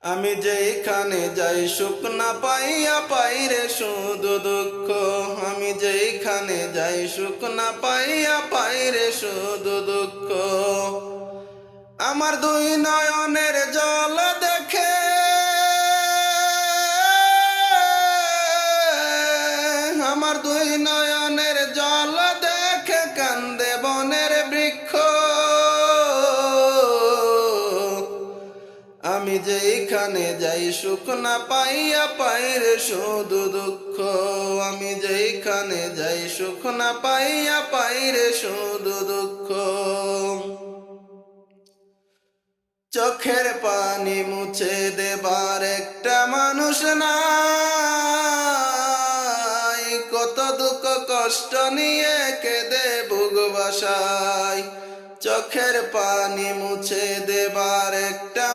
আমি যেইখানে যাই সুখ না পাইয়া পাই রে শুধু দুঃখ। আমি যেইখানে যাই সুখ না পাইয়া পাই রে শুধু দুঃখ। আমার দুই নয়নের জল দেখে আমার দুই নয়নের জল দেখে কান্দে বনের বৃক্ষ। আমি যেইখানে যাই সুখ না পাইয়া পাই রে শুধু দুঃখ। আমি যেইখানে যাই সুখ না পাইয়া পাই রে শুধু দুঃখ। চোখের পানি মুছে দেবার একটা মানুষ নাই, কত দুঃখ কষ্ট নিয়ে কেঁদে বুক ভাসায়। চোখের পানি মুছে দেবার একটা